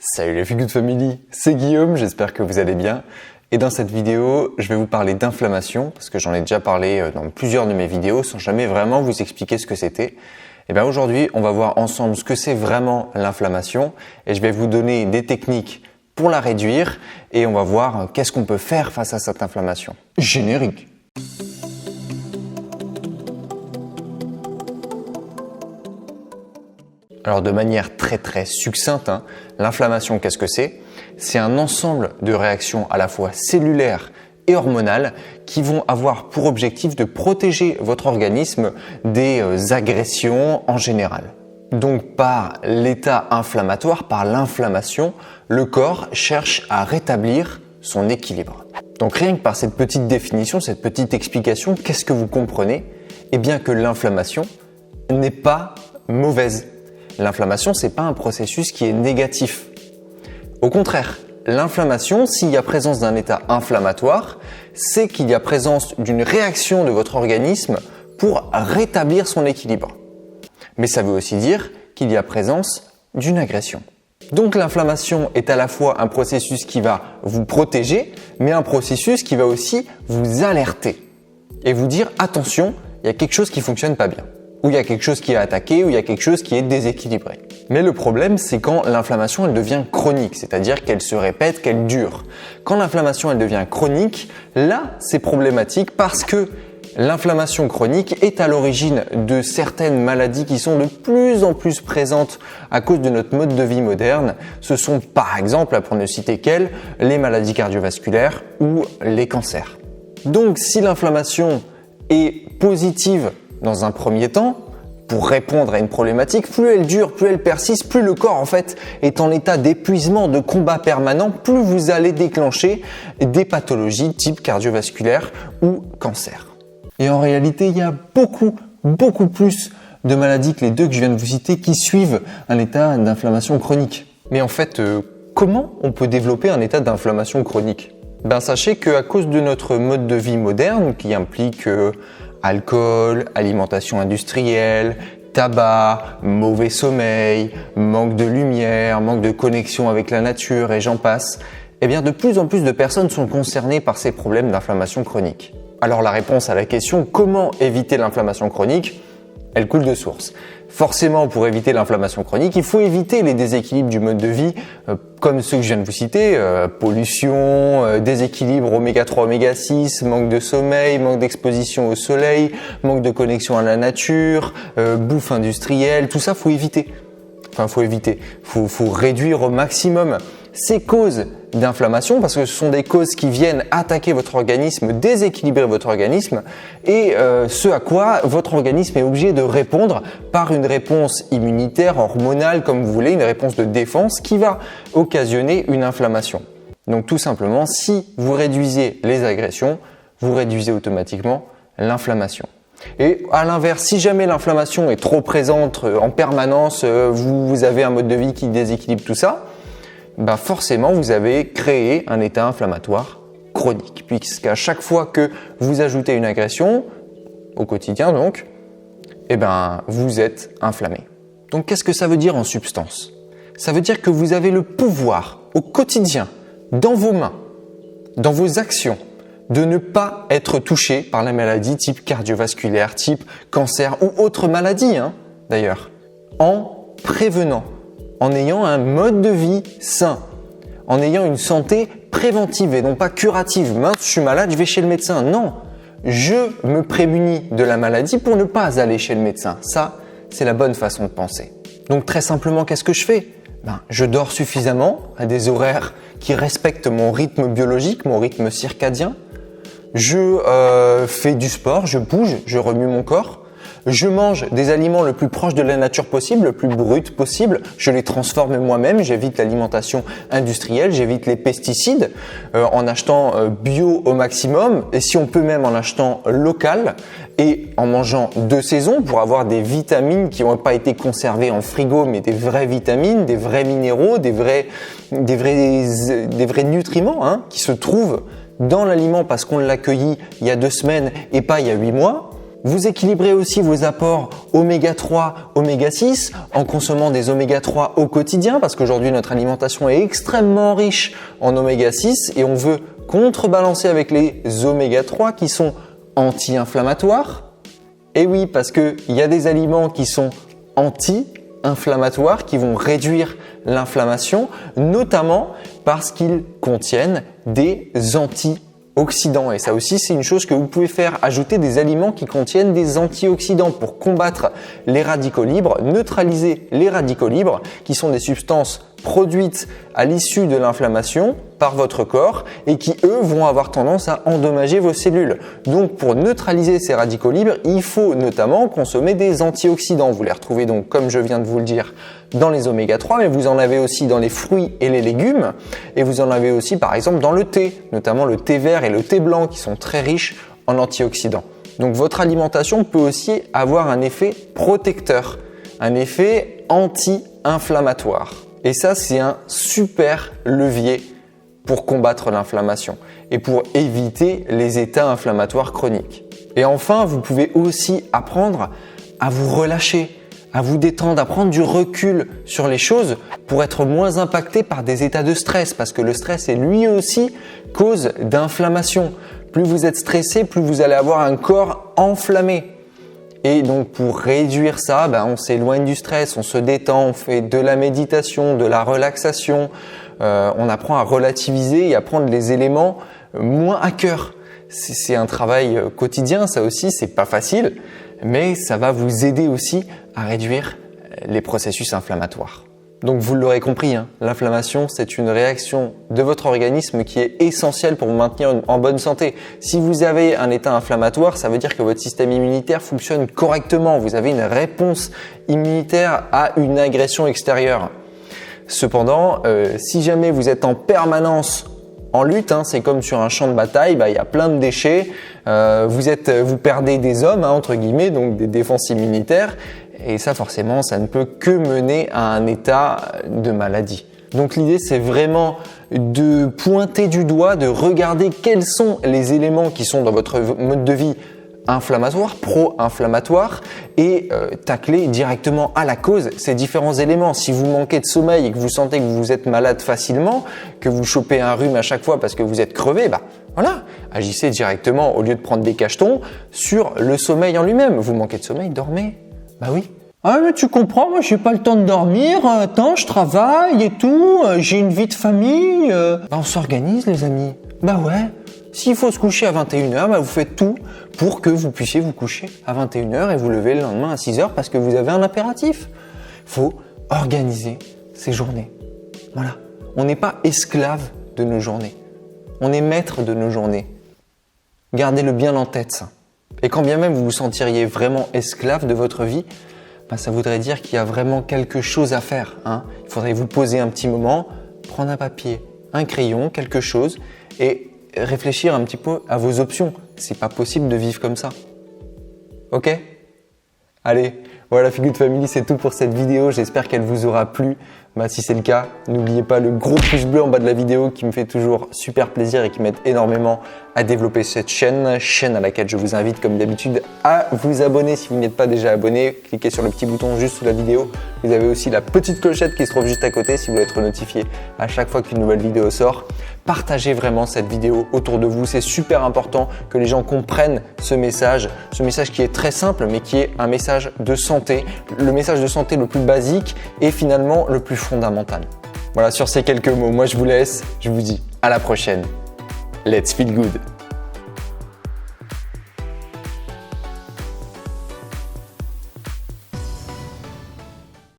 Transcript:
Salut les Feel Good Family, c'est Guillaume, j'espère que vous allez bien. Et dans cette vidéo, je vais vous parler d'inflammation, parce que j'en ai déjà parlé dans plusieurs de mes vidéos sans jamais vraiment vous expliquer ce que c'était. Et bien aujourd'hui, on va voir ensemble ce que c'est vraiment l'inflammation et je vais vous donner des techniques pour la réduire et on va voir qu'est-ce qu'on peut faire face à cette inflammation. Générique. Alors de manière très succincte, l'inflammation, qu'est-ce que c'est? C'est un ensemble de réactions à la fois cellulaires et hormonales qui vont avoir pour objectif de protéger votre organisme des agressions en général. Donc par l'état inflammatoire, par l'inflammation, le corps cherche à rétablir son équilibre. Donc rien que par cette petite définition, cette petite explication, qu'est-ce que vous comprenez? Eh bien que l'inflammation n'est pas mauvaise. L'inflammation, c'est pas un processus qui est négatif. Au contraire, l'inflammation, s'il y a présence d'un état inflammatoire, c'est qu'il y a présence d'une réaction de votre organisme pour rétablir son équilibre. Mais ça veut aussi dire qu'il y a présence d'une agression. Donc l'inflammation est à la fois un processus qui va vous protéger, mais un processus qui va aussi vous alerter et vous dire attention, il y a quelque chose qui fonctionne pas bien. Ou il y a quelque chose qui est attaqué, ou il y a quelque chose qui est déséquilibré. Mais le problème, c'est quand l'inflammation elle devient chronique, c'est-à-dire qu'elle se répète, qu'elle dure. Quand l'inflammation elle devient chronique, là c'est problématique parce que l'inflammation chronique est à l'origine de certaines maladies qui sont de plus en plus présentes à cause de notre mode de vie moderne. Ce sont par exemple, pour ne citer qu'elles, les maladies cardiovasculaires ou les cancers. Donc si l'inflammation est positive dans un premier temps, pour répondre à une problématique, plus elle dure, plus elle persiste, plus le corps en fait est en état d'épuisement, de combat permanent, plus vous allez déclencher des pathologies type cardiovasculaire ou cancer. Et en réalité, il y a beaucoup plus de maladies que les deux que je viens de vous citer qui suivent un état d'inflammation chronique. Mais en fait, comment on peut développer un état d'inflammation chronique? Sachez qu'à cause de notre mode de vie moderne qui implique alcool, alimentation industrielle, tabac, mauvais sommeil, manque de lumière, manque de connexion avec la nature et j'en passe, eh bien de plus en plus de personnes sont concernées par ces problèmes d'inflammation chronique. Alors la réponse à la question comment éviter l'inflammation chronique, elle coule de source. Forcément, pour éviter l'inflammation chronique, il faut éviter les déséquilibres du mode de vie, comme ceux que je viens de vous citer, pollution, déséquilibre oméga 3, oméga 6, manque de sommeil, manque d'exposition au soleil, manque de connexion à la nature, bouffe industrielle, tout ça faut éviter. Faut réduire au maximum ces causes d'inflammation parce que ce sont des causes qui viennent attaquer votre organisme, déséquilibrer votre organisme et ce à quoi votre organisme est obligé de répondre par une réponse immunitaire, hormonale, comme vous voulez, une réponse de défense qui va occasionner une inflammation. Donc tout simplement, si vous réduisez les agressions, vous réduisez automatiquement l'inflammation. Et à l'inverse, si jamais l'inflammation est trop présente en permanence, vous avez un mode de vie qui déséquilibre tout ça, forcément vous avez créé un état inflammatoire chronique puisqu'à chaque fois que vous ajoutez une agression au quotidien donc, vous êtes inflammé. Donc qu'est-ce que ça veut dire en substance? Ça veut dire que vous avez le pouvoir au quotidien, dans vos mains, dans vos actions, de ne pas être touché par la maladie type cardiovasculaire, type cancer ou autre maladie d'ailleurs, en prévenant. En ayant un mode de vie sain, en ayant une santé préventive et non pas curative. Mince, je suis malade, je vais chez le médecin. Non, je me prémunis de la maladie pour ne pas aller chez le médecin. Ça, c'est la bonne façon de penser. Donc très simplement, qu'est-ce que je fais? Je dors suffisamment à des horaires qui respectent mon rythme biologique, mon rythme circadien. Je fais du sport, je bouge, je remue mon corps. Je mange des aliments le plus proche de la nature possible, le plus brut possible. Je les transforme moi-même. J'évite l'alimentation industrielle, j'évite les pesticides en achetant bio au maximum et si on peut même en achetant local et en mangeant de saison pour avoir des vitamines qui n'ont pas été conservées en frigo mais des vraies vitamines, des vrais minéraux, des vrais nutriments qui se trouvent dans l'aliment parce qu'on l'a cueilli il y a 2 semaines et pas il y a 8 mois. Vous équilibrez aussi vos apports oméga 3, oméga 6 en consommant des oméga 3 au quotidien parce qu'aujourd'hui notre alimentation est extrêmement riche en oméga 6 et on veut contrebalancer avec les oméga 3 qui sont anti-inflammatoires. Et oui, parce qu'il y a des aliments qui sont anti-inflammatoires qui vont réduire l'inflammation, notamment parce qu'ils contiennent des antioxydants. Et ça aussi, c'est une chose que vous pouvez faire, ajouter des aliments qui contiennent des antioxydants pour combattre les radicaux libres, neutraliser les radicaux libres, qui sont des substances produites à l'issue de l'inflammation par votre corps et qui, eux, vont avoir tendance à endommager vos cellules. Donc, pour neutraliser ces radicaux libres, il faut notamment consommer des antioxydants. Vous les retrouvez donc, comme je viens de vous le dire, dans les oméga 3, mais vous en avez aussi dans les fruits et les légumes. Et vous en avez aussi, par exemple, dans le thé, notamment le thé vert et le thé blanc qui sont très riches en antioxydants. Donc, votre alimentation peut aussi avoir un effet protecteur, un effet anti-inflammatoire. Et ça, c'est un super levier pour combattre l'inflammation et pour éviter les états inflammatoires chroniques. Et enfin, vous pouvez aussi apprendre à vous relâcher, à vous détendre, à prendre du recul sur les choses pour être moins impacté par des états de stress parce que le stress est lui aussi cause d'inflammation. Plus vous êtes stressé, plus vous allez avoir un corps enflammé. Et donc pour réduire ça, on s'éloigne du stress, on se détend, on fait de la méditation, de la relaxation, on apprend à relativiser et à prendre les éléments moins à cœur. C'est un travail quotidien, ça aussi, c'est pas facile, mais ça va vous aider aussi à réduire les processus inflammatoires. Donc vous l'aurez compris, l'inflammation c'est une réaction de votre organisme qui est essentielle pour vous maintenir en bonne santé. Si vous avez un état inflammatoire, ça veut dire que votre système immunitaire fonctionne correctement. Vous avez une réponse immunitaire à une agression extérieure. Cependant, si jamais vous êtes en permanence en lutte, c'est comme sur un champ de bataille, il y a plein de déchets, vous perdez des hommes, entre guillemets, donc des défenses immunitaires. Et ça, forcément, ça ne peut que mener à un état de maladie. Donc l'idée, c'est vraiment de pointer du doigt, de regarder quels sont les éléments qui sont dans votre mode de vie inflammatoire, pro-inflammatoire et tacler directement à la cause ces différents éléments. Si vous manquez de sommeil et que vous sentez que vous êtes malade facilement, que vous chopez un rhume à chaque fois parce que vous êtes crevé, voilà, agissez directement au lieu de prendre des cachetons sur le sommeil en lui-même. Vous manquez de sommeil, dormez. Oui. Ah mais tu comprends, moi j'ai pas le temps de dormir, attends, je travaille et tout, j'ai une vie de famille. On s'organise les amis. Ouais. S'il faut se coucher à 21h, vous faites tout pour que vous puissiez vous coucher à 21h et vous lever le lendemain à 6h parce que vous avez un impératif. Faut organiser ses journées. Voilà. On n'est pas esclave de nos journées. On est maître de nos journées. Gardez-le bien en tête ça. Et quand bien même vous vous sentiriez vraiment esclave de votre vie, ça voudrait dire qu'il y a vraiment quelque chose à faire. Il faudrait vous poser un petit moment, prendre un papier, un crayon, quelque chose et réfléchir un petit peu à vos options. C'est pas possible de vivre comme ça. Ok ? Allez, voilà Feel Good Family, c'est tout pour cette vidéo. J'espère qu'elle vous aura plu. Si c'est le cas, n'oubliez pas le gros pouce bleu en bas de la vidéo qui me fait toujours super plaisir et qui m'aide énormément à développer cette chaîne à laquelle je vous invite comme d'habitude à vous abonner si vous n'êtes pas déjà abonné. Cliquez sur le petit bouton juste sous la vidéo. Vous avez aussi la petite clochette qui se trouve juste à côté si vous voulez être notifié à chaque fois qu'une nouvelle vidéo sort. Partagez vraiment cette vidéo autour de vous. C'est super important que les gens comprennent ce message qui est très simple mais qui est un message de santé, le message de santé le plus basique et finalement le plus fondamental. Voilà, sur ces quelques mots, moi je vous laisse, je vous dis à la prochaine. Let's feel good!